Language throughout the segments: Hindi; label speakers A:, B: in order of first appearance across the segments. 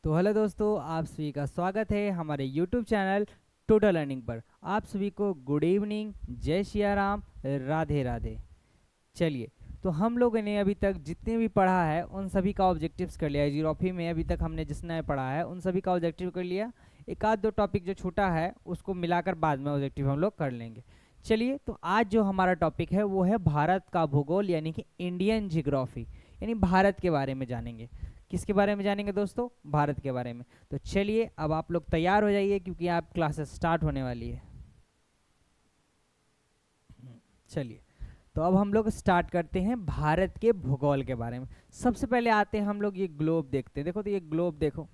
A: तो हेलो दोस्तों, आप सभी का स्वागत है हमारे यूट्यूब चैनल टोटल लर्निंग पर। आप सभी को गुड इवनिंग, जय सिया राम, राधे राधे। चलिए, तो हम लोगों ने अभी तक जितने भी पढ़ा है उन सभी का ऑब्जेक्टिव्स कर लिया है। जीरोग्राफी में अभी तक हमने जितना पढ़ा है उन सभी का ऑब्जेक्टिव कर लिया। एक आध दो टॉपिक जो छूटा है उसको मिलाकर बाद में ऑब्जेक्टिव हम लोग कर लेंगे। चलिए, तो आज जो हमारा टॉपिक है वो है भारत का भूगोल, यानी कि इंडियन जियोग्राफी, यानी भारत के बारे में जानेंगे। किसके बारे में जानेंगे दोस्तों? भारत के बारे में। तो चलिए, अब आप लोग तैयार हो जाइए क्योंकि आप क्लासेस स्टार्ट होने वाली है। चलिए, तो अब हम लोग स्टार्ट करते हैं भारत के भूगोल के बारे में। सबसे पहले आते हैं हम लोग ये ग्लोब देखते हैं। देखो, तो ये ग्लोब देखो,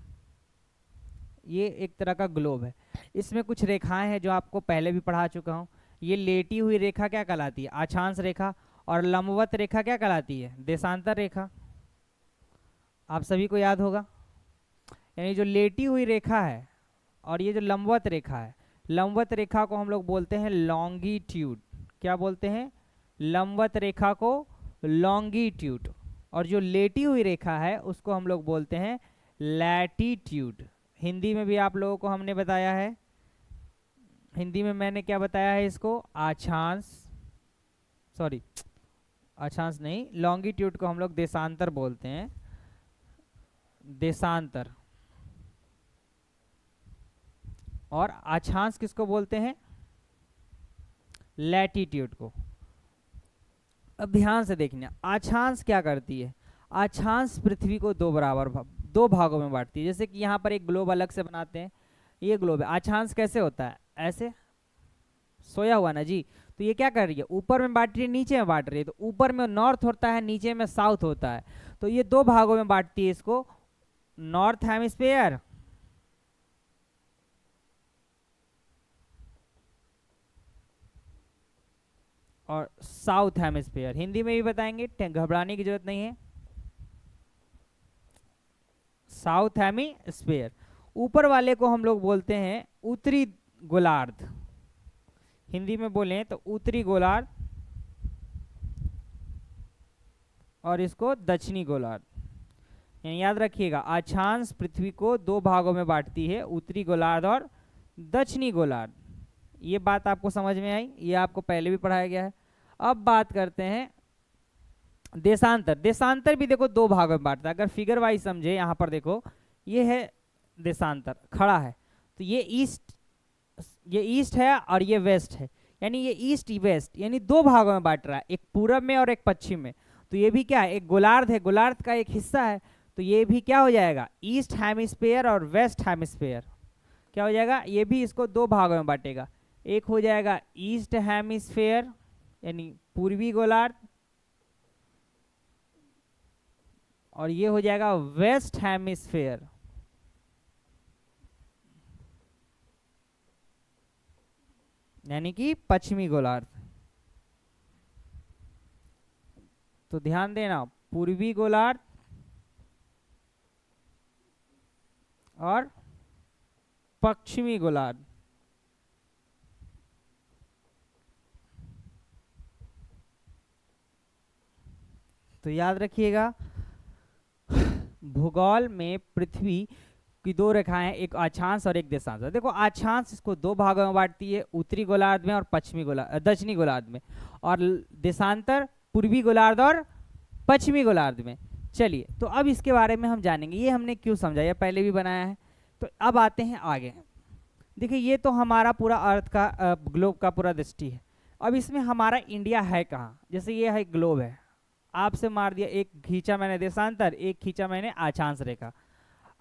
A: ये एक तरह का ग्लोब है। इसमें कुछ रेखाएं हैं जो आपको पहले भी पढ़ा चुका हूँ। ये लेटी हुई रेखा क्या कहलाती है? अक्षांश रेखा। और लंबवत रेखा क्या कहलाती है? देशांतर रेखा। आप सभी को याद होगा। यानी जो लेटी हुई रेखा है और ये जो लंबवत रेखा है, लंबवत रेखा को हम लोग बोलते हैं लॉन्गिट्यूड। क्या बोलते हैं? लंबवत रेखा को लॉन्गिट्यूड। और जो लेटी हुई रेखा है उसको हम लोग बोलते हैं लैटिट्यूड। हिंदी में भी आप लोगों को हमने बताया है। हिंदी में मैंने क्या बताया है इसको? अक्षांश, सॉरी अक्षांश नहीं, लॉन्गिट्यूड को हम लोग देशांतर बोलते हैं। देशांतर। और अक्षांश किसको बोलते हैं? लैटिट्यूड को। अब ध्यान से देखना, अक्षांश क्या करती है? अक्षांश पृथ्वी को दो भागों में बांटती है। जैसे कि यहाँ पर एक ग्लोब अलग से बनाते हैं, ये ग्लोब है। अक्षांश कैसे होता है? ऐसे सोया हुआ ना जी। तो ये क्या कर रही है? ऊपर में बांट रही है, नीचे में बांट रही है। तो ऊपर में नॉर्थ होता है, नीचे में साउथ होता है। तो ये दो भागों में बांटती है इसको, नॉर्थ हेमिस्फीयर और साउथ हेमिस्फीयर। हिंदी में भी बताएंगे, घबराने की जरूरत नहीं है। South hemisphere. ऊपर वाले को हम लोग बोलते हैं उत्तरी गोलार्ध। हिंदी में बोलें तो उत्तरी गोलार्ध, और इसको दक्षिणी गोलार्ध। याद रखिएगा, अक्षांश पृथ्वी को दो भागों में बांटती है, उत्तरी गोलार्ध और दक्षिणी गोलार्ध। ये बात आपको समझ में आई? ये आपको पहले भी पढ़ाया गया है। अब बात करते हैं देशांतर। देशांतर भी देखो दो भागों में बांटता है। अगर फिगर वाइज समझे, यहाँ पर देखो, ये है देशांतर, खड़ा है। तो ये ईस्ट है और ये वेस्ट है। यानी ये ईस्ट वेस्ट, यानी दो भागों में बांट रहा है, एक पूरब में और एक पश्चिम में। तो ये भी क्या है? एक गोलार्ध है, गोलार्ध का एक हिस्सा है। तो ये भी क्या हो जाएगा? ईस्ट हेमिस्फीयर और वेस्ट हेमिस्फीयर। क्या हो जाएगा? ये भी इसको दो भागों में बांटेगा। एक हो जाएगा ईस्ट हेमिस्फीयर यानी पूर्वी गोलार्ध, और ये हो जाएगा वेस्ट हेमिस्फीयर यानी कि पश्चिमी गोलार्ध। तो ध्यान देना, पूर्वी गोलार्ध और पश्चिमी गोलार्ध। तो याद रखिएगा, भूगोल में पृथ्वी की दो रेखाएं, एक अक्षांश और एक देशांश। देखो, अक्षांश इसको दो भागों में बांटती है, उत्तरी गोलार्ध में और पश्चिमी गोलार्ध, दक्षिणी गोलार्ध में। और देशांतर पूर्वी गोलार्ध और पश्चिमी गोलार्ध में। चलिए, तो अब इसके बारे में हम जानेंगे। ये हमने क्यों समझा, ये पहले भी बनाया है। तो अब आते हैं आगे। देखिए, ये तो हमारा पूरा अर्थ का ग्लोब का पूरा दृष्टि है। अब इसमें हमारा इंडिया है कहाँ? जैसे ये है ग्लोब है, आपसे मार दिया, एक खींचा मैंने देशांतर, एक खींचा मैंने अक्षांश रेखा।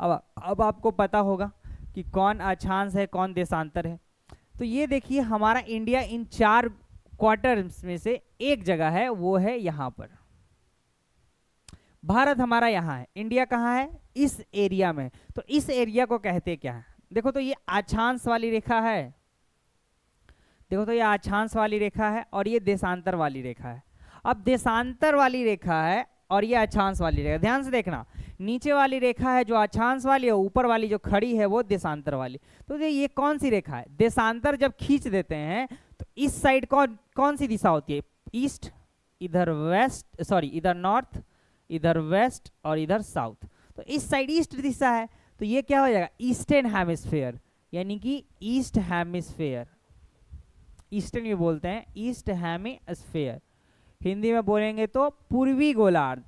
A: अब आपको पता होगा कि कौन अक्षांश है, कौन देशांतर है। तो ये देखिए, हमारा इंडिया इन चार क्वार्टर्स में से एक जगह है, वो है यहाँ पर। भारत हमारा यहाँ है, इंडिया कहाँ है? इस एरिया में। तो इस एरिया को कहते क्या है? देखो, तो ये अक्षांश वाली रेखा है। देखो, तो ये अक्षांश वाली रेखा है और ये देशांतर वाली रेखा है। अब देशांतर वाली रेखा है और ये अक्षांश वाली रेखा। ध्यान से देखना, नीचे वाली रेखा है जो अक्षांश वाली है, ऊपर वाली जो खड़ी है वो देशांतर वाली। तो ये कौन सी रेखा है? देशांतर जब खींच देते हैं तो इस साइड कौन सी दिशा होती है? ईस्ट, इधर वेस्ट, सॉरी इधर नॉर्थ, इधर वेस्ट और इधर साउथ। तो इस साइड ईस्ट दिशा है। तो तो ये क्या हो जाएगा, ईस्टर्न हेमिस्फेयर, यानी कि ईस्ट हेमिस्फेयर, ईस्टर्न भी बोलते हैं, ईस्ट हेमिस्फेयर। हिंदी में बोलेंगे तो पूर्वी गोलार्ध,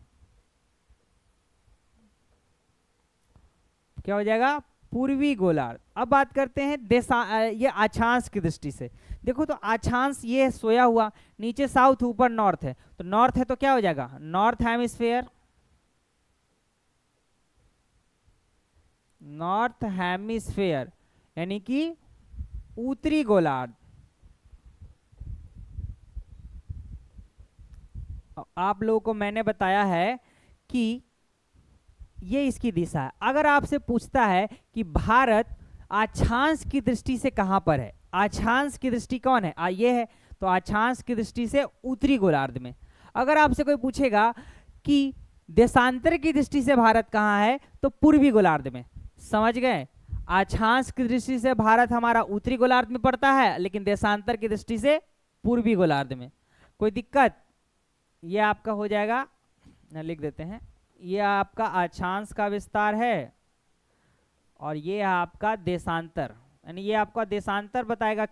A: क्या हो जाएगा, पूर्वी गोलार्ध। अब बात करते हैं ये अक्षांश की दृष्टि से। देखो तो अक्षांश ये सोया हुआ, नीचे साउथ ऊपर नॉर्थ है, तो नॉर्थ है तो क्या हो जाएगा, नॉर्थ हेमिस्फेयर, नॉर्थ हेमिस्फेयर यानी कि उत्तरी गोलार्ध। आप लोगों को मैंने बताया है कि ये इसकी दिशा है। अगर आपसे पूछता है कि भारत अक्षांश की दृष्टि से कहां पर है, अक्षांश की दृष्टि कौन है, ये है, तो अक्षांश की दृष्टि से उत्तरी गोलार्ध में। अगर आपसे कोई पूछेगा कि देशांतर की दृष्टि से भारत कहाँ है, तो पूर्वी गोलार्ध में। समझ गए, अक्षांश की दृष्टि से भारत हमारा उत्तरी गोलार्ध में पड़ता है, लेकिन देशांतर की दृष्टि से पूर्वी गोलार्ध में। कोई दिक्कत, ये आपका हो जाएगा, लिख देते हैं, ये आपका अक्षांश का विस्तार है और ये आपका देशांतर, यानी ये आपका देशांतर बताएगा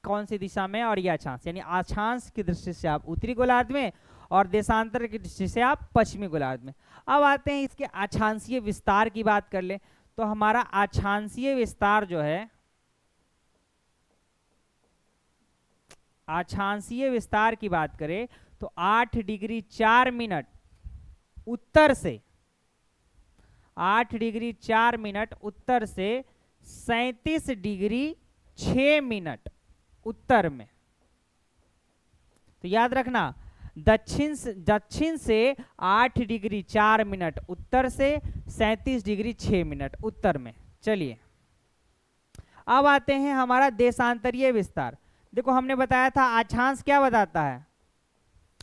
A: कौन सी दिशा में, और ये अक्षांश, यानी अक्षांश की दृष्टि से आप उत्तरी गोलार्ध में और देशांतर की दृष्टि से आप पश्चिमी गोलार्ध में। अब आते हैं इसके अक्षांशीय विस्तार की बात कर ले, तो हमारा अक्षांशीय विस्तार जो है, अक्षांशीय विस्तार की बात करें तो 8 डिग्री 4 मिनट उत्तर से, 8 डिग्री 4 मिनट उत्तर से 37 डिग्री 6 मिनट उत्तर में। तो याद रखना, दक्षिण से 8 डिग्री 4 मिनट उत्तर से 37 डिग्री 6 मिनट उत्तर में। चलिए अब आते हैं हमारा देशांतरीय विस्तार। देखो हमने बताया था अक्षांश क्या बताता है,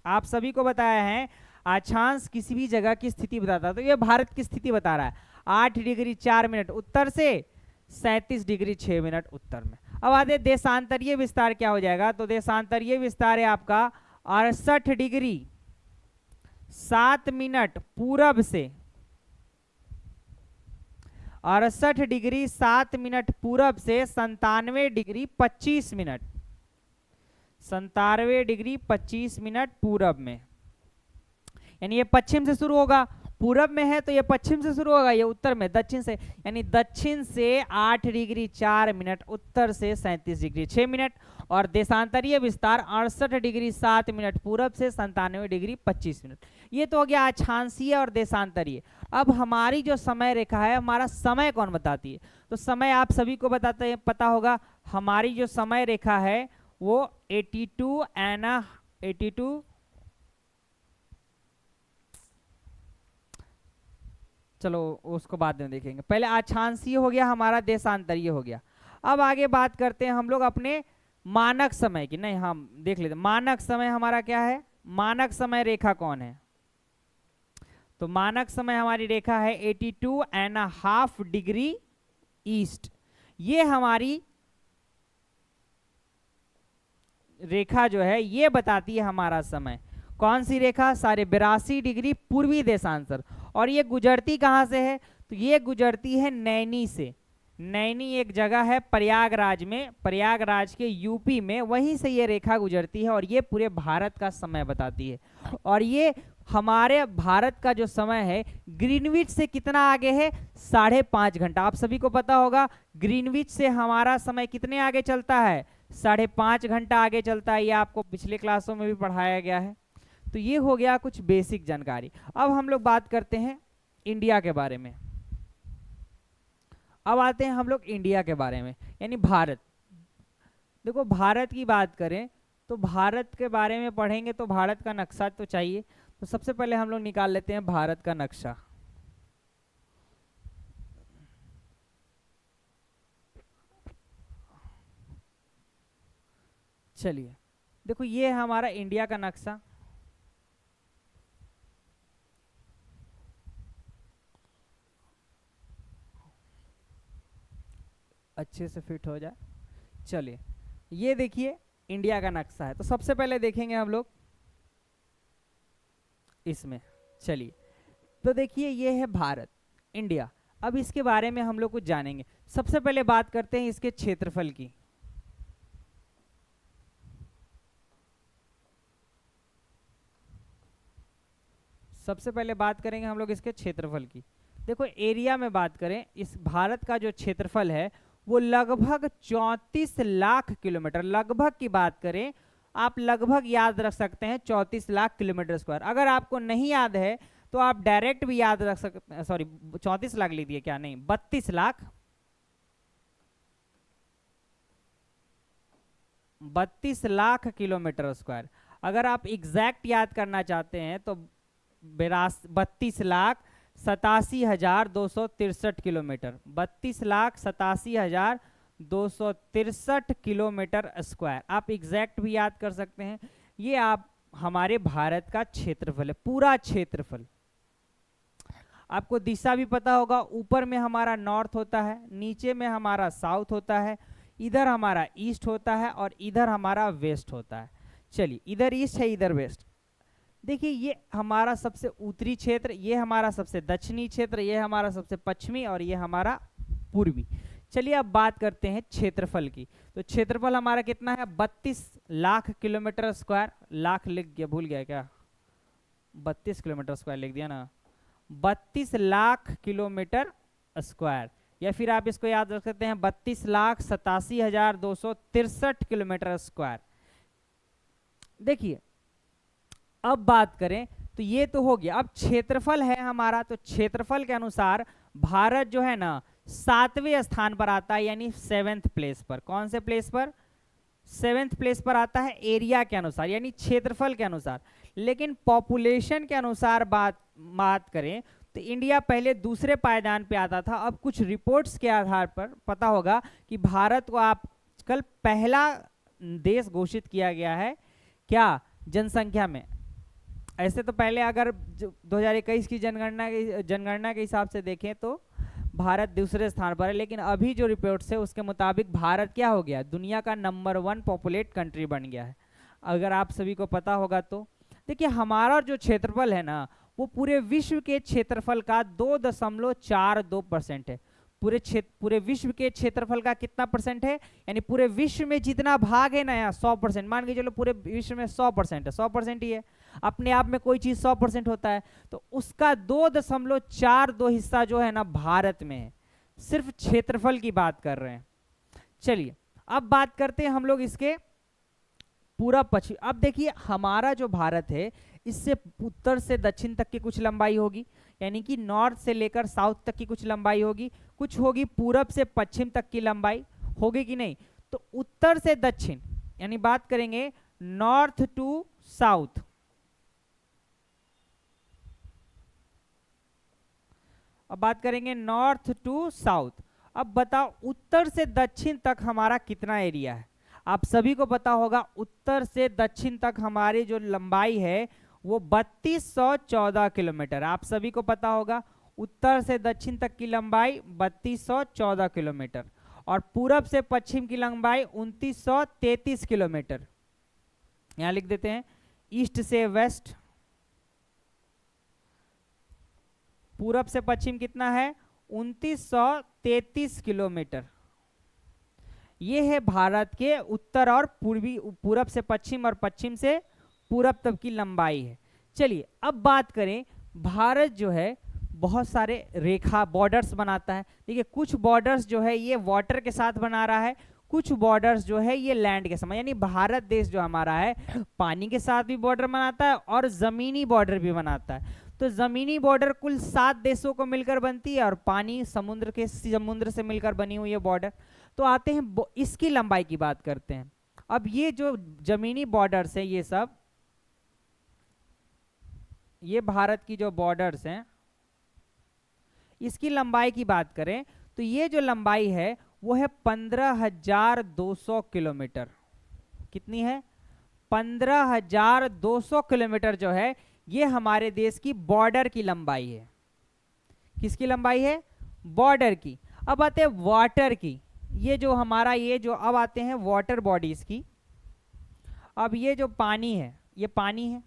A: आप सभी को बताया है, अक्षांश किसी भी जगह की स्थिति बताता है, तो ये भारत की स्थिति बता रहा है, 8 डिग्री 4 मिनट उत्तर से 37 डिग्री 6 मिनट उत्तर में। अब आते देशांतरीय विस्तार क्या हो जाएगा, तो देशांतरीय विस्तार है आपका 68 डिग्री 7 मिनट पूरब से, 68 डिग्री 7 मिनट पूरब से 97 डिग्री 25 मिनट, 97 डिग्री 25 मिनट पूरब में। यानी ये पश्चिम से शुरू होगा, पूरब में है तो ये पश्चिम से शुरू होगा, ये उत्तर में, दक्षिण से, यानी दक्षिण से 8 डिग्री 4 मिनट उत्तर से 37 डिग्री 6 मिनट, और देशांतरीय विस्तार 68 डिग्री 7 मिनट पूरब से 97 डिग्री 25 मिनट। ये तो हो गया अक्षांशीय और देशांतरीय। अब हमारी जो समय रेखा है, हमारा समय कौन बताती है, तो समय आप सभी को बताते हैं, पता होगा, हमारी जो समय रेखा है वो 82 एना 82, चलो उसको बाद में देखेंगे, पहले अक्षांशीय हो गया हमारा, देशांतरीय हो गया। अब आगे बात करते हैं हम लोग अपने मानक समय की, नहीं हम देख लेते मानक समय हमारा क्या है, मानक समय रेखा कौन है, तो मानक समय हमारी रेखा है 82.5 डिग्री ईस्ट। ये हमारी रेखा जो है ये बताती है हमारा समय, कौन सी रेखा, 82.5 डिग्री पूर्वी देशांतर। और ये गुजरती कहाँ से है, तो ये गुजरती है नैनी से। नैनी एक जगह है प्रयागराज में, प्रयागराज के यूपी में, वहीं से ये रेखा गुजरती है और ये पूरे भारत का समय बताती है। और ये हमारे भारत का जो समय है ग्रीनविच से कितना आगे है, 5.5 घंटा। आप सभी को पता होगा ग्रीनविच से हमारा समय कितने आगे चलता है, 5.5 घंटा आगे चलता है, ये आपको पिछले क्लासों में भी पढ़ाया गया है। तो ये हो गया कुछ बेसिक जानकारी। अब हम लोग बात करते हैं इंडिया के बारे में। अब आते हैं हम लोग इंडिया के बारे में, यानी भारत। देखो भारत की बात करें तो भारत के बारे में पढ़ेंगे तो भारत का नक्शा तो चाहिए, तो सबसे पहले हम लोग निकाल लेते हैं भारत का नक्शा। चलिए देखो ये हमारा इंडिया का नक्शा, अच्छे से फिट हो जाए। चलिए ये देखिए इंडिया का नक्शा है, तो सबसे पहले देखेंगे हम लोग इसमें। चलिए तो देखिए ये है भारत, इंडिया। अब इसके बारे में हम लोग कुछ जानेंगे। सबसे पहले बात करते हैं इसके क्षेत्रफल की। सबसे पहले बात करेंगे हम लोग इसके क्षेत्रफल की। देखो एरिया में बात करें, इस भारत का जो क्षेत्रफल है वो लगभग 34 लाख किलोमीटर, लगभग की बात करें आप लगभग याद रख सकते हैं 34 लाख किलोमीटर स्क्वायर। अगर आपको नहीं याद है तो आप डायरेक्ट भी याद रख सकते हैं, सॉरी 34 लाख लिख दिए क्या, नहीं 32 लाख, 32 लाख किलोमीटर स्क्वायर। अगर आप एग्जैक्ट याद करना चाहते हैं तो 32,87,263 किलोमीटर, 32,87,263 किलोमीटर स्क्वायर आप एग्जैक्ट भी याद कर सकते हैं। ये आप हमारे भारत का क्षेत्रफल है, पूरा क्षेत्रफल। आपको दिशा भी पता होगा, ऊपर में हमारा नॉर्थ होता है, नीचे में हमारा साउथ होता है, इधर हमारा ईस्ट होता है और इधर हमारा वेस्ट होता है। चलिए इधर ईस्ट है इधर वेस्ट। देखिए ये हमारा सबसे उत्तरी क्षेत्र, ये हमारा सबसे दक्षिणी क्षेत्र, ये हमारा सबसे पश्चिमी और ये हमारा पूर्वी। चलिए अब बात करते हैं क्षेत्रफल की। तो क्षेत्रफल हमारा कितना है, 32 लाख किलोमीटर स्क्वायर। लाख लिख गया, भूल गया क्या, 32 किलोमीटर स्क्वायर लिख दिया ना, 32 लाख किलोमीटर स्क्वायर, या फिर आप इसको याद रख सकते हैं 32,87,263 किलोमीटर स्क्वायर। देखिए अब बात करें तो ये तो हो गया। अब क्षेत्रफल है हमारा, तो क्षेत्रफल के अनुसार भारत जो है ना 7वें स्थान पर आता है, यानी 7th प्लेस पर। कौन से प्लेस पर, 7th प्लेस पर आता है एरिया के अनुसार, यानी क्षेत्रफल के अनुसार। लेकिन पॉपुलेशन के अनुसार बात करें तो इंडिया पहले दूसरे पायदान पे आता था। अब कुछ रिपोर्ट्स के आधार पर पता होगा कि भारत को आप कल पहला देश घोषित किया गया है, क्या, जनसंख्या में। ऐसे तो पहले अगर 2021 की जनगणना के हिसाब से देखें तो भारत दूसरे स्थान पर है, लेकिन अभी जो रिपोर्ट्स है उसके मुताबिक भारत क्या हो गया, दुनिया का नंबर 1 पॉपुलेट कंट्री बन गया है, अगर आप सभी को पता होगा तो। देखिए हमारा जो क्षेत्रफल है ना वो पूरे विश्व के क्षेत्रफल का 2.42% है। पूरे विश्व के क्षेत्रफल का कितना परसेंट है, यानी पूरे विश्व में जितना भाग है ना, यहाँ 100%, मान के चलो पूरे विश्व में 100% है, 100% ही है। अपने आप में कोई चीज 100% होता है, तो उसका 2.42 हिस्सा जो है ना भारत में है। सिर्फ क्षेत्रफल की बात कर रहे हैं। चलिए अब बात करते हैं हम लोग इसके पूरा पश्चिम। अब देखिए हमारा जो भारत है इससे उत्तर से दक्षिण तक की कुछ लंबाई होगी, यानी कि नॉर्थ से लेकर साउथ तक की कुछ लंबाई होगी, कुछ होगी पूरब से पश्चिम तक की लंबाई होगी कि नहीं। तो उत्तर से दक्षिण यानी बात करेंगे नॉर्थ टू साउथ, अब बात करेंगे नॉर्थ टू साउथ। अब बताओ उत्तर से दक्षिण तक हमारा कितना एरिया है। आप सभी को पता होगा उत्तर से दक्षिण तक हमारी जो लंबाई है वो 3214 किलोमीटर। आप सभी को पता होगा उत्तर से दक्षिण तक की लंबाई 3214 किलोमीटर और पूरब से पश्चिम की लंबाई 2933 किलोमीटर। यहां लिख देते हैं ईस्ट से वेस्ट, पूरब से पश्चिम कितना है 2933 किलोमीटर। ये है भारत के उत्तर और पूरब से पश्चिम और पश्चिम से पूरब तक की लंबाई है। चलिए अब बात करें, भारत जो है बहुत सारे रेखा बॉर्डर्स बनाता है। देखिए कुछ बॉर्डर्स जो है ये वाटर के साथ बना रहा है, कुछ बॉर्डर्स जो है ये लैंड के साथ, यानी भारत देश जो हमारा है पानी के साथ भी बॉर्डर बनाता है और जमीनी बॉर्डर भी बनाता है। तो जमीनी बॉर्डर कुल 7 देशों को मिलकर बनती है और पानी समुद्र से मिलकर बनी हुई है बॉर्डर। तो आते हैं इसकी लंबाई की बात करते हैं। अब ये जो जमीनी बॉर्डर्स हैं ये सब, ये भारत की जो बॉर्डर्स हैं इसकी लंबाई की बात करें तो ये जो लंबाई है वो है 15,200 किलोमीटर। कितनी है, 15,200 किलोमीटर जो है ये हमारे देश की बॉर्डर की लंबाई है। किसकी लंबाई है, बॉर्डर की। अब आते हैं वाटर की, ये जो हमारा ये जो अब आते हैं वाटर बॉडीज की। अब ये जो पानी है ये पानी है,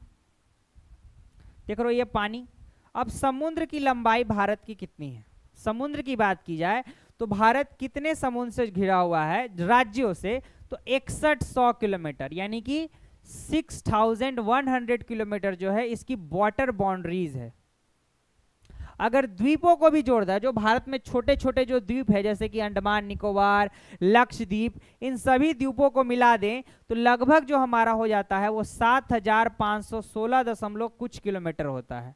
A: देख रहे हो ये पानी। अब समुद्र की लंबाई भारत की कितनी है, समुद्र की बात की जाए तो भारत कितने समुद्र से घिरा हुआ है राज्यों से, तो 6100 किलोमीटर, यानी कि 6100 किलोमीटर जो है इसकी वाटर बाउंड्रीज है। अगर द्वीपों को भी जोड़ दें, जो भारत में छोटे छोटे जो द्वीप है जैसे कि अंडमान निकोबार, लक्षद्वीप, इन सभी द्वीपों को मिला दें तो लगभग जो हमारा हो जाता है वो 7516 दशमलव कुछ किलोमीटर होता है,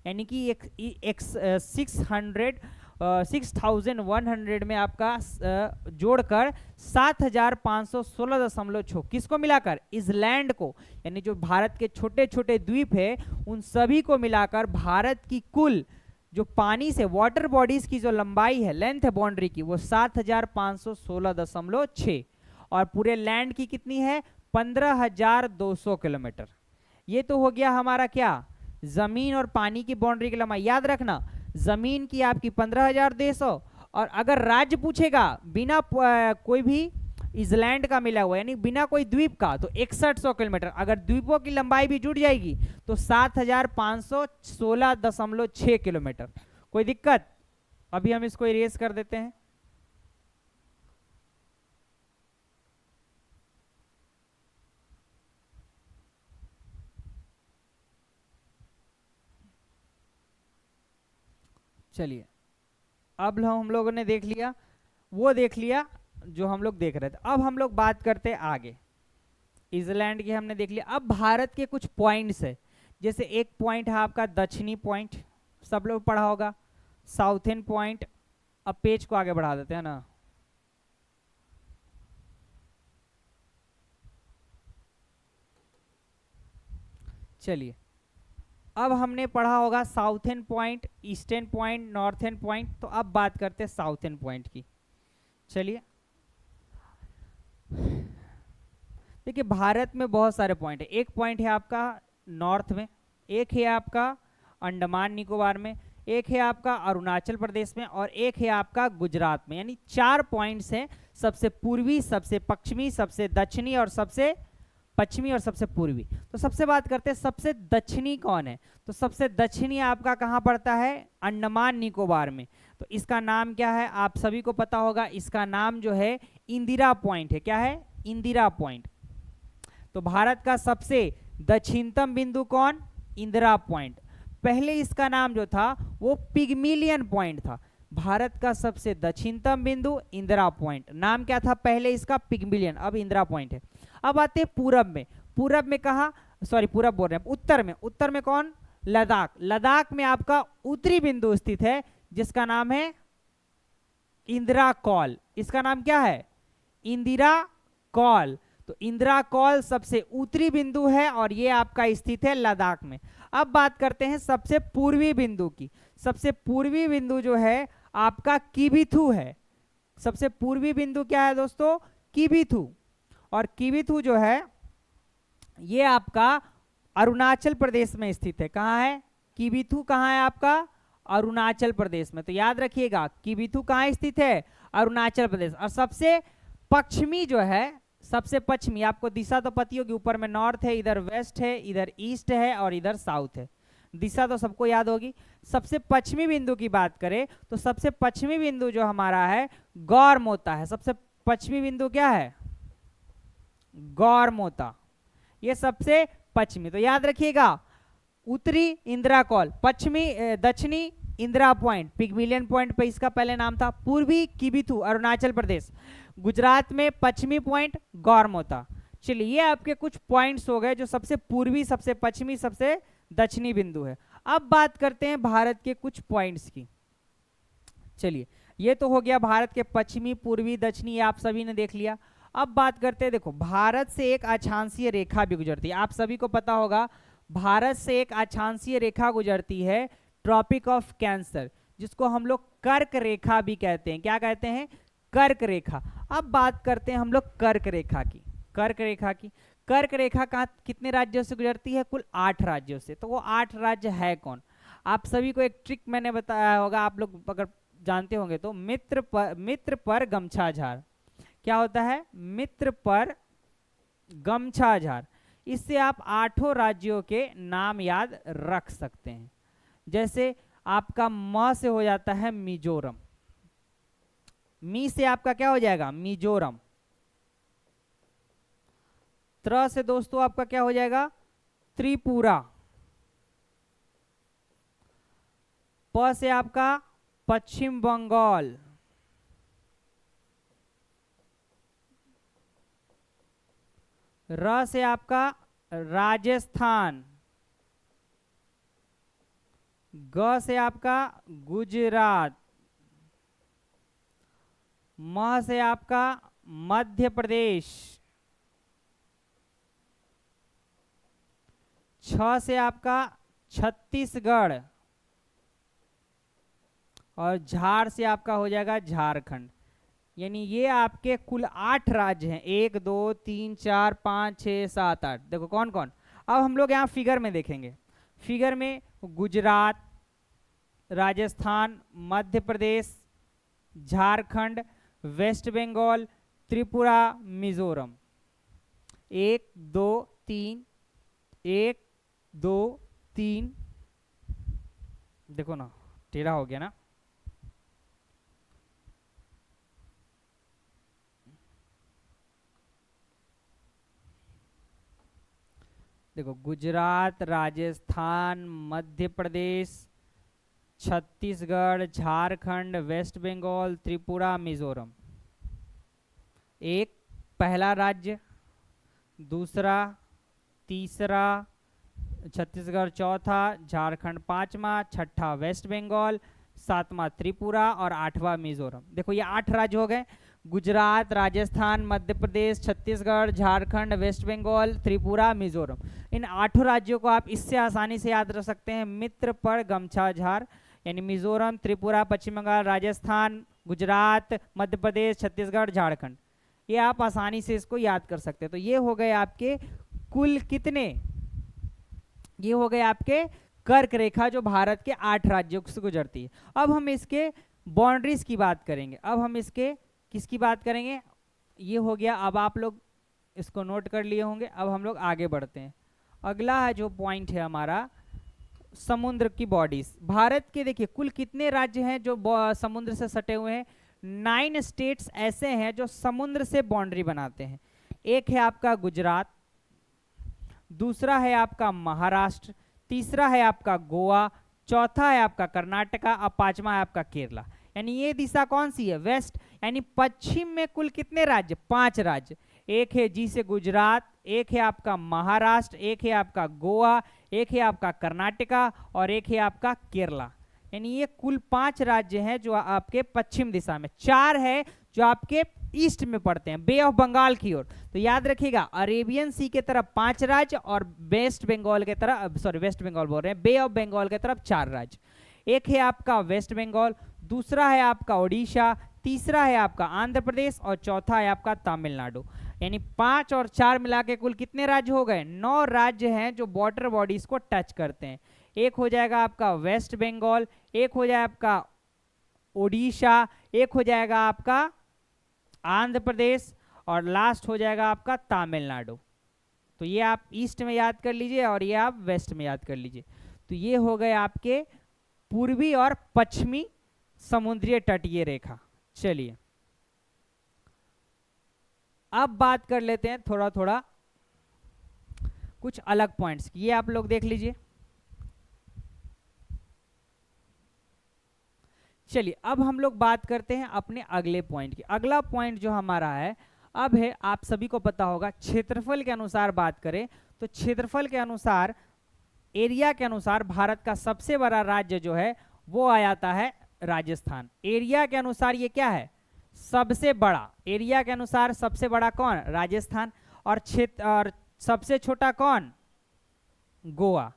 A: यानी कि एक 6100 में आपका जोड़कर 7516.6 किसको मिलाकर, इस लैंड को, यानी जो भारत के छोटे छोटे द्वीप है उन सभी को मिलाकर भारत की कुल जो पानी से वाटर बॉडीज की जो लंबाई है, लेंथ है बाउंड्री की, वो 7516.6 और पूरे लैंड की कितनी है 15200 किलोमीटर। ये तो हो गया हमारा क्या, जमीन और पानी की बाउंड्री की लंबाई। याद रखना जमीन की आपकी 15200, और अगर राज्य पूछेगा बिना कोई भी इसलैंड का मिला हुआ यानी बिना कोई द्वीप का तो 6100 किलोमीटर, अगर द्वीपों की लंबाई भी जुड़ जाएगी तो 7516.6 किलोमीटर। कोई दिक्कत? अभी हम इसको इरेज कर देते हैं। चलिए, अब हम लोगों ने देख लिया, वो देख लिया जो हम लोग देख रहे थे। अब हम लोग बात करते हैं आगे, इसलैंड की हमने देख लिया। अब भारत के कुछ पॉइंट्स है, जैसे एक पॉइंट है आपका दक्षिणी पॉइंट, सब लोग पढ़ा होगा, साउथर्न पॉइंट। अब पेज को आगे बढ़ा देते हैं ना। चलिए, अब हमने पढ़ा होगा southern point, eastern point, northern point, तो अब बात करते हैं साउथर्न पॉइंट की। चलिए, देखिए भारत में बहुत सारे पॉइंट है। एक पॉइंट है आपका नॉर्थ में, एक है आपका अंडमान निकोबार में, एक है आपका अरुणाचल प्रदेश में, और एक है आपका गुजरात में, यानी 4 पॉइंट्स हैं, सबसे पूर्वी, सबसे पश्चिमी, सबसे दक्षिणी और सबसे पश्चिमी और सबसे पूर्वी। तो सबसे बात करते हैं सबसे दक्षिणी कौन है, तो सबसे दक्षिणी आपका कहाँ पड़ता है, अंडमान निकोबार में। तो इसका नाम क्या है आप सभी को पता होगा, इसका नाम जो है इंदिरा पॉइंट है। क्या है, इंदिरा पॉइंट। तो भारत का सबसे दक्षिणतम बिंदु कौन, इंदिरा पॉइंट। पहले इसका नाम जो था वो पिग्मिलियन पॉइंट था। भारत का सबसे दक्षिणतम बिंदु इंदिरा पॉइंट, नाम क्या था पहले इसका, पिग्मिलियन, अब इंदिरा पॉइंट है। अब आते हैं पूरब में। पूरब में कहा, सॉरी पूरब बोल रहे हैं, उत्तर में। उत्तर में कौन, लद्दाख। लद्दाख में आपका उत्तरी बिंदु स्थित है जिसका नाम है इंदिरा कौल। इसका नाम क्या है, इंदिरा कौल। तो इंदिरा कौल सबसे उत्तरी बिंदु है और ये आपका स्थित है लद्दाख में। अब बात करते हैं सबसे पूर्वी बिंदु की। सबसे पूर्वी बिंदु जो है आपका किबिथु है। सबसे पूर्वी बिंदु क्या है दोस्तों, किबिथु। और किबिथु जो है ये आपका अरुणाचल प्रदेश में स्थित है। कहाँ है, किबिथु कहाँ है आपका, अरुणाचल प्रदेश में। तो याद रखिएगा किबिथु कहाँ स्थित है, अरुणाचल प्रदेश। और सबसे पश्चिमी जो है, सबसे पश्चिमी, आपको दिशा तो पता होगी, ऊपर में नॉर्थ है, इधर वेस्ट है, इधर ईस्ट है और इधर साउथ है। दिशा तो सबको याद होगी। सबसे पश्चिमी बिंदु की बात करें तो सबसे पश्चिमी बिंदु जो हमारा है गौरमोता है। सबसे पश्चिमी बिंदु क्या है, गौरमोता, ये सबसे पश्चिमी। तो याद रखिएगा उत्तरी इंदिरा कौल, पश्चिमी दक्षिणी इंदिरा पॉइंट, पिग्मिलियन पॉइंट पे इसका पहले नाम था। पूर्वी किबिथु अरुणाचल प्रदेश, गुजरात में पश्चिमी पॉइंट गौरमोता। चलिए, ये आपके कुछ पॉइंट्स हो गए जो सबसे पूर्वी, सबसे पश्चिमी, सबसे दक्षिणी बिंदु है। अब बात करते हैं भारत के कुछ पॉइंट्स की। चलिए, ये तो हो गया भारत के पश्चिमी, पूर्वी, दक्षिणी, आप सभी ने देख लिया। अब बात करते हैं, देखो भारत से एक अक्षांशीय रेखा भी गुजरती है। आप सभी को पता होगा भारत से एक अक्षांशीय रेखा गुजरती है, ट्रॉपिक ऑफ कैंसर, जिसको हम लोग कर्क रेखा भी कहते हैं। क्या कहते हैं, कर्क रेखा। अब बात करते हैं हम लोग कर्क रेखा की। कर्क रेखा की, कर्क रेखा कहाँ कितने राज्यों से गुजरती है, कुल 8 राज्यों से। तो वो 8 राज्य है कौन, आप सभी को एक ट्रिक मैंने बताया होगा, आप लोग अगर जानते होंगे तो, मित्र पर गमछा झार। क्या होता है, मित्र पर गमछा झार। इससे आप 8 राज्यों के नाम याद रख सकते हैं। जैसे आपका म से हो जाता है मिजोरम, मी से आपका क्या हो जाएगा मिजोरम, त्र से दोस्तों आपका क्या हो जाएगा त्रिपुरा, प से आपका पश्चिम बंगाल, र से आपका राजस्थान, ग से आपका गुजरात, म से आपका मध्य प्रदेश, छ से आपका छत्तीसगढ़, और झार से आपका हो जाएगा झारखंड। यानी ये आपके कुल 8 राज्य हैं, 1 2 3 4 5 6 7 8। देखो कौन कौन। अब हम लोग यहाँ फिगर में देखेंगे, फिगर में गुजरात, राजस्थान, मध्य प्रदेश, झारखंड, वेस्ट बंगाल, त्रिपुरा, मिजोरम, 1 2 3, 1 2 3, देखो ना टेढ़ा हो गया ना। देखो गुजरात, राजस्थान, मध्य प्रदेश, छत्तीसगढ़, झारखंड, वेस्ट बंगाल, त्रिपुरा, मिजोरम। एक पहला राज्य, दूसरा, तीसरा छत्तीसगढ़, चौथा झारखंड, पांचवा, छठा वेस्ट बंगाल, सातवां त्रिपुरा और आठवां मिजोरम। देखो ये 8 राज्य हो गए, गुजरात, राजस्थान, मध्य प्रदेश, छत्तीसगढ़, झारखंड, वेस्ट बंगाल, त्रिपुरा, मिजोरम। इन 8 राज्यों को आप इससे आसानी से याद रख सकते हैं, मित्र पर गमछा झार, यानी मिजोरम, त्रिपुरा, पश्चिम बंगाल, राजस्थान, गुजरात, मध्य प्रदेश, छत्तीसगढ़, झारखंड। ये आप आसानी से इसको याद कर सकते हैं। तो ये हो गए आपके कुल कितने, ये हो गए आपके कर्क रेखा जो भारत के 8 राज्यों से गुजरती है। अब हम इसके बाउंड्रीज की बात करेंगे, अब हम इसके किसकी बात करेंगे, ये हो गया। अब आप लोग इसको नोट कर लिए होंगे। अब हम लोग आगे बढ़ते हैं। अगला है जो पॉइंट है हमारा समुद्र की बॉडीज। भारत के देखिए कुल कितने राज्य हैं जो समुद्र से सटे हुए हैं। 9 स्टेट्स ऐसे हैं जो समुद्र से बाउंड्री बनाते हैं। एक है आपका गुजरात, दूसरा है आपका महाराष्ट्र, तीसरा है आपका गोवा, चौथा है आपका कर्नाटका और पांचवा है आपका केरला। यानी ये दिशा कौन सी है वेस्ट, यानी पश्चिम में कुल कितने राज्य 5 राज्य। एक है जी से गुजरात, एक है आपका महाराष्ट्र, एक है आपका गोवा, एक है आपका कर्नाटका और एक है आपका केरला। यानी ये कुल 5 राज्य हैं जो आपके पश्चिम दिशा में, 4 है जो आपके ईस्ट में पड़ते हैं बे ऑफ बंगाल की ओर। तो याद रखिएगा अरेबियन सी के तरफ 5 राज्य और वेस्ट बंगाल के तरफ, सॉरी वेस्ट बंगाल बोल रहे हैं, बे ऑफ बंगाल के तरफ 4 राज्य। एक है आपका वेस्ट बंगाल, दूसरा है आपका उड़ीसा, तीसरा है आपका आंध्र प्रदेश और चौथा है आपका तमिलनाडु। यानी 5 और 4 मिला के कुल कितने राज्य हो गए 9 राज्य हैं जो बॉर्डर बॉडीज को टच करते हैं। एक हो जाएगा आपका वेस्ट बंगाल, एक हो जाएगा आपका उड़ीसा, एक हो जाएगा आपका आंध्र प्रदेश और लास्ट हो जाएगा आपका तमिलनाडु। तो ये आप ईस्ट में याद कर लीजिए और ये आप वेस्ट में याद कर लीजिए। तो ये हो गए आपके पूर्वी और पश्चिमी समुद्रीय तटीय रेखा। चलिए अब बात कर लेते हैं थोड़ा थोड़ा कुछ अलग पॉइंट्स की। ये आप लोग देख लीजिए। चलिए अब हम लोग बात करते हैं अपने अगले पॉइंट की। अगला पॉइंट जो हमारा है अब है, आप सभी को पता होगा क्षेत्रफल के अनुसार बात करें तो क्षेत्रफल के अनुसार, एरिया के अनुसार भारत का सबसे बड़ा राज्य जो है वो आ जाता है राजस्थान। एरिया के अनुसार ये क्या है सबसे बड़ा, एरिया के अनुसार सबसे बड़ा कौन राजस्थान, और क्षेत्र और सबसे छोटा कौन गोवा।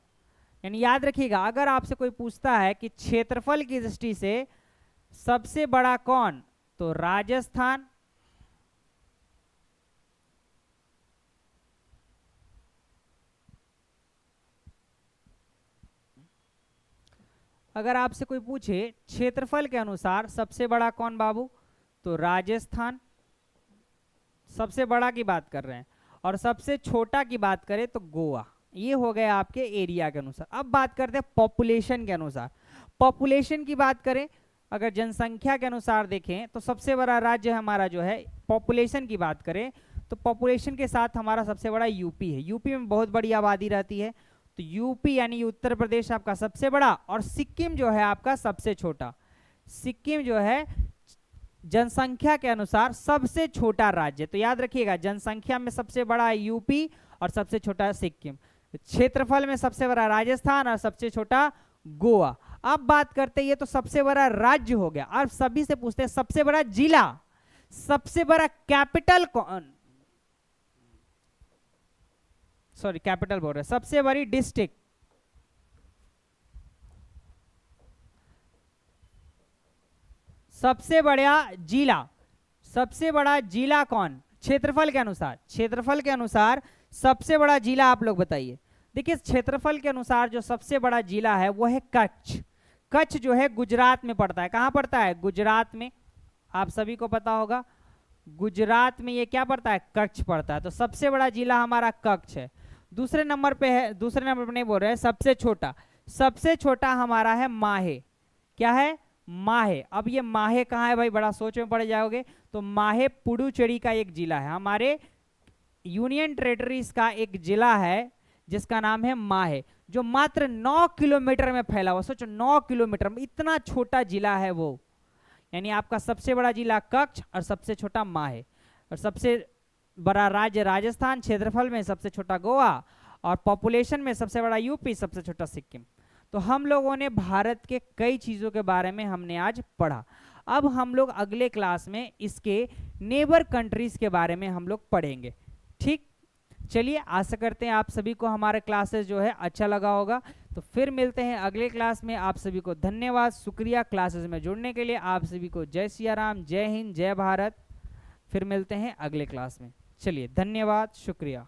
A: यानी याद रखिएगा अगर आपसे कोई पूछता है कि क्षेत्रफल की दृष्टि से सबसे बड़ा कौन तो राजस्थान, अगर आपसे कोई पूछे क्षेत्रफल के अनुसार सबसे बड़ा कौन बाबू तो राजस्थान, सबसे बड़ा की बात कर रहे हैं, और सबसे छोटा की बात करें तो गोवा। ये हो गया आपके एरिया के अनुसार। अब बात करते हैं पॉपुलेशन के अनुसार। पॉपुलेशन की बात करें, अगर जनसंख्या के अनुसार देखें तो सबसे बड़ा राज्य हमारा जो है, पॉपुलेशन की बात करें तो पॉपुलेशन के साथ हमारा सबसे बड़ा यूपी है। यूपी में बहुत बड़ी आबादी रहती है, तो यूपी यानी उत्तर प्रदेश आपका सबसे बड़ा, और सिक्किम जो है आपका सबसे छोटा। सिक्किम जो है जनसंख्या के अनुसार सबसे छोटा राज्य, तो याद रखिएगा जनसंख्या में सबसे बड़ा यूपी और सबसे छोटा सिक्किम। क्षेत्रफल में सबसे बड़ा राजस्थान और सबसे छोटा गोवा। अब बात करते हैं, ये तो सबसे बड़ा राज्य हो गया। अब सभी से पूछते हैं सबसे बड़ा जिला, सबसे बड़ा कैपिटल कौन, सॉरी कैपिटल बोल रहे हैं, सबसे बड़ी डिस्ट्रिक्ट, सबसे बड़ा जिला, सबसे बड़ा जिला कौन, क्षेत्रफल के अनुसार, क्षेत्रफल के अनुसार सबसे बड़ा जिला आप लोग बताइए। देखिए क्षेत्रफल के अनुसार जो सबसे बड़ा जिला है वो है कच्छ। कच्छ जो है गुजरात में पड़ता है। कहाँ पड़ता है? गुजरात में। आप सभी को पता होगा गुजरात में ये क्या पड़ता है? कच्छ पड़ता है। तो सबसे बड़ा जिला हमारा कच्छ है। दूसरे नंबर पे है, दूसरे नंबर पे नहीं बोल रहे हैं, सबसे छोटा, सबसे छोटा हमारा है माहे। क्या है? माहे। अब ये माहे कहाँ है भाई? बड़ा सोच में पड़ जाओगे। तो माहे पुडुचेरी का एक जिला है, हमारे यूनियन टेरिटरीज का एक जिला है जिसका नाम है माहे, जो मात्र 9 किलोमीटर में फैला हुआ। सोचो 9 किलोमीटर में इतना छोटा जिला है वो। यानी आपका सबसे बड़ा जिला कच्छ और सबसे छोटा माहे, और सबसे बड़ा राज्य राजस्थान, क्षेत्रफल में सबसे छोटा गोवा, और पॉपुलेशन में सबसे बड़ा यूपी, सबसे छोटा सिक्किम। तो हम लोगों ने भारत के कई चीज़ों के बारे में हमने आज पढ़ा। अब हम लोग अगले क्लास में इसके नेबर कंट्रीज के बारे में हम लोग पढ़ेंगे। ठीक, चलिए आशा करते हैं आप सभी को हमारे क्लासेस जो है अच्छा लगा होगा। तो फिर मिलते हैं अगले क्लास में। आप सभी को धन्यवाद, शुक्रिया क्लासेस में जुड़ने के लिए। आप सभी को जय सिया राम, जय हिंद, जय भारत। फिर मिलते हैं अगले क्लास में। चलिए धन्यवाद, शुक्रिया।